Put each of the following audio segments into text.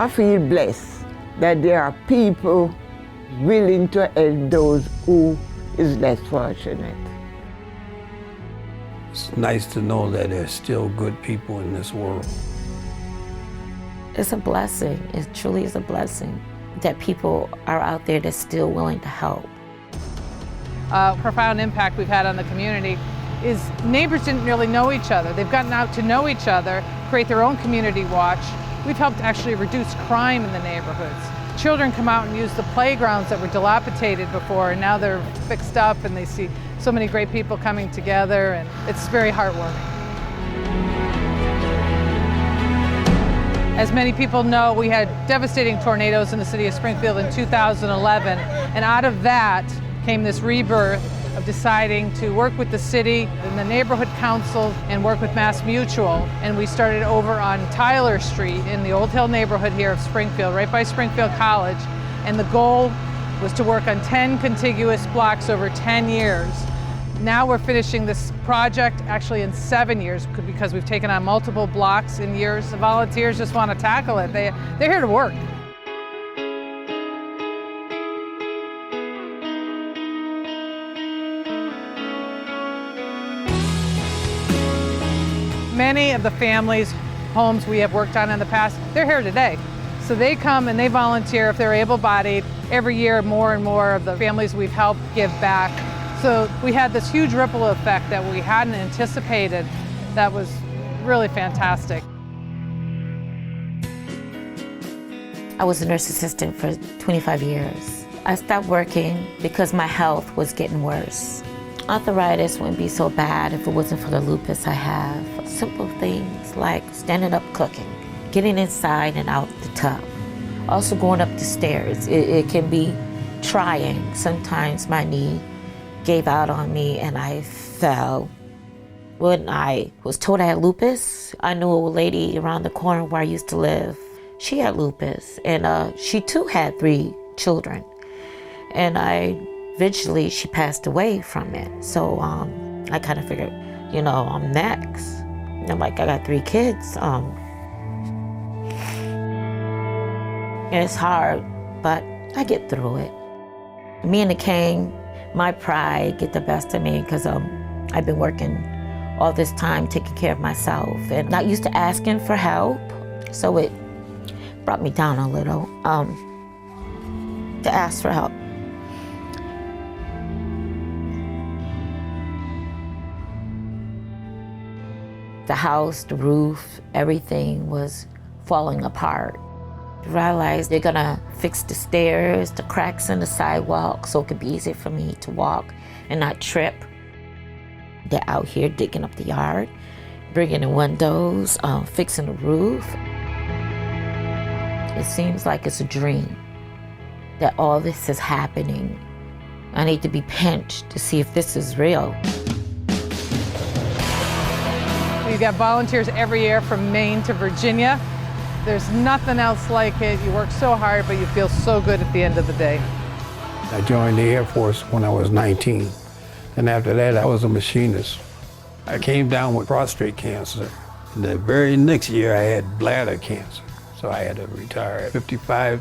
I feel blessed that there are people willing to help those who is less fortunate. It's nice to know that there's still good people in this world. It's a blessing. It truly is a blessing that people are out there that's still willing to help. Profound impact we've had on the community is neighbors didn't really know each other. They've gotten out to know each other, create their own community watch. We've helped actually reduce crime in the neighborhoods. Children come out and use the playgrounds that were dilapidated before, and now they're fixed up and they see so many great people coming together, and it's very heartwarming. As many people know, we had devastating tornadoes in the city of Springfield in 2011, and out of that came this rebirth of deciding to work with the city and the neighborhood council and work with Mass Mutual. And we started over on Tyler Street in the Old Hill neighborhood here of Springfield, right by Springfield College. And the goal was to work on 10 contiguous blocks over 10 years. Now we're finishing this project actually in 7 years because we've taken on multiple blocks in years. The volunteers just want to tackle it. They're here to work. Many of the families' homes we have worked on in the past, they're here today. So they come and they volunteer if they're able-bodied. Every year, more and more of the families we've helped give back. So we had this huge ripple effect that we hadn't anticipated that was really fantastic. I was a nurse assistant for 25 years. I stopped working because my health was getting worse. Arthritis wouldn't be so bad if it wasn't for the lupus I have. Simple things like standing up cooking, getting inside and out the tub. Also going up the stairs, it can be trying. Sometimes my knee gave out on me and I fell. When I was told I had lupus, I knew a lady around the corner where I used to live. She had lupus and she too had 3 children. And eventually she passed away from it. So I kind of figured, I'm next. And I'm like, I got 3 kids. It's hard, but I get through it. Me and the king, my pride get the best of me because I've been working all this time taking care of myself and not used to asking for help. So it brought me down a little to ask for help. The house, the roof, everything was falling apart. I realized they're gonna fix the stairs, the cracks in the sidewalk, so it could be easier for me to walk and not trip. They're out here digging up the yard, bringing in windows, fixing the roof. It seems like it's a dream that all this is happening. I need to be pinched to see if this is real. You get volunteers every year from Maine to Virginia. There's nothing else like it. You work so hard, but you feel so good at the end of the day. I joined the Air Force when I was 19, and after that I was a machinist. I came down with prostate cancer. And the very next year I had bladder cancer, so I had to retire at 55.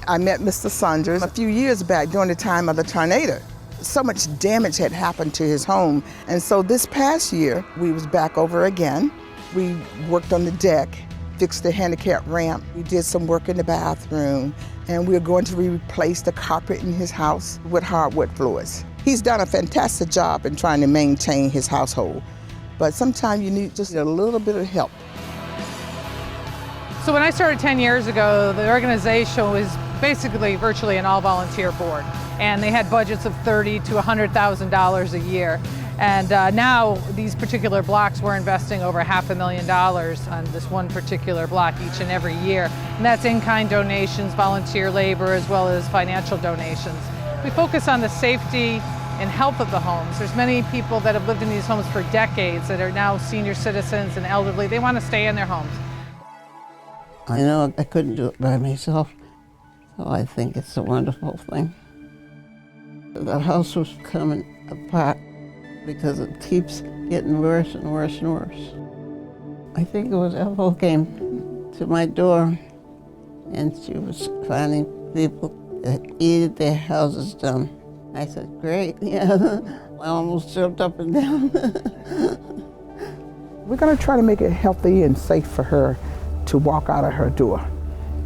I met Mr. Saunders a few years back during the time of the tornado. So much damage had happened to his home, and so this past year we was back over again. We worked on the deck, fixed the handicap ramp. We did some work in the bathroom, and we're going to replace the carpet in his house with hardwood floors. He's done a fantastic job in trying to maintain his household, but sometimes you need just a little bit of help. So when I started 10 years ago, the organization was basically virtually an all-volunteer board, and they had budgets of $30,000 to $100,000 a year. And now these particular blocks, we're investing over $500,000 on this one particular block each and every year. And that's in-kind donations, volunteer labor, as well as financial donations. We focus on the safety and health of the homes. There's many people that have lived in these homes for decades that are now senior citizens and elderly. They want to stay in their homes. I know I couldn't do it by myself, so I think it's a wonderful thing. The house was coming apart because it keeps getting worse and worse and worse. I think it was Ethel came to my door and she was finding people that needed their houses done. I said, great, yeah. I almost jumped up and down. We're going to try to make it healthy and safe for her to walk out of her door.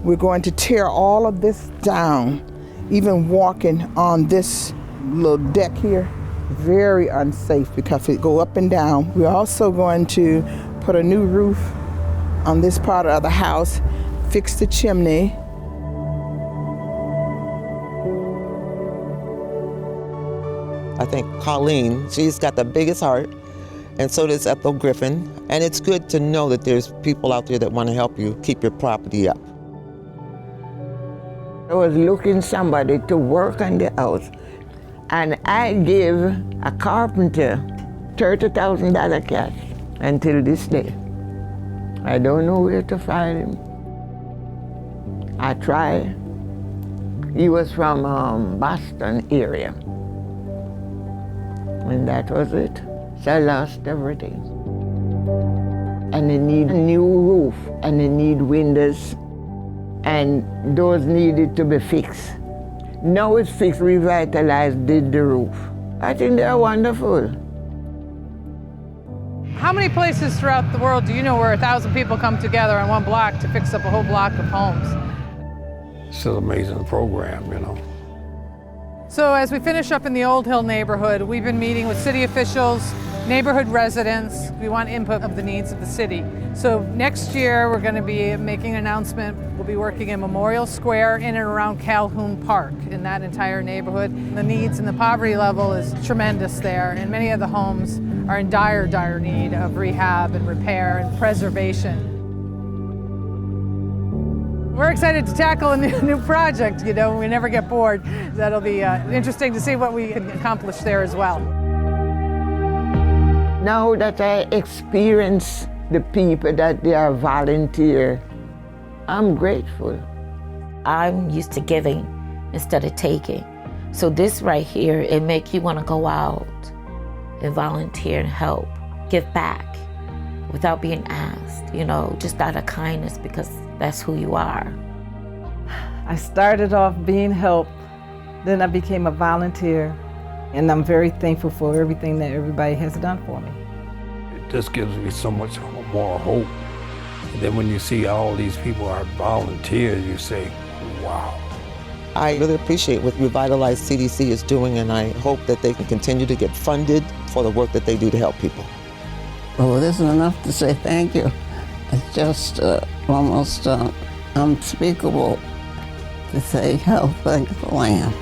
We're going to tear all of this down, even walking on this little deck here. Very unsafe because it go up and down. We're also going to put a new roof on this part of the house, fix the chimney. I think Colleen, she's got the biggest heart, and so does Ethel Griffin. And it's good to know that there's people out there that want to help you keep your property up. I was looking somebody to work on the house, and I gave a carpenter $30,000 cash until this day. I don't know where to find him. I tried. He was from Boston area. And that was it. So I lost everything. And they need a new roof, and they need windows, and those needed to be fixed. Now it's fixed, revitalized, did the roof. I think they're wonderful. How many places throughout the world do you know where 1,000 people come together on one block to fix up a whole block of homes? It's an amazing program, you know. So as we finish up in the Old Hill neighborhood, we've been meeting with city officials, neighborhood residents. We want input of the needs of the city. So next year, we're going to be making an announcement. We'll be working in Memorial Square in and around Calhoun Park in that entire neighborhood. The needs and the poverty level is tremendous there, and many of the homes are in dire, dire need of rehab and repair and preservation. We're excited to tackle a new project, you know, we never get bored. That'll be interesting to see what we can accomplish there as well. Now that I experience the people that they are volunteer, I'm grateful. I'm used to giving instead of taking. So this right here, it makes you want to go out and volunteer and help, give back without being asked, you know, just out of kindness because that's who you are. I started off being helped, then I became a volunteer, and I'm very thankful for everything that everybody has done for me. It just gives me so much more hope. And then when you see all these people are volunteers, you say, wow. I really appreciate what Revitalize CDC is doing, and I hope that they can continue to get funded for the work that they do to help people. Well, it isn't enough to say thank you. It's just almost unspeakable to say how thankful I am.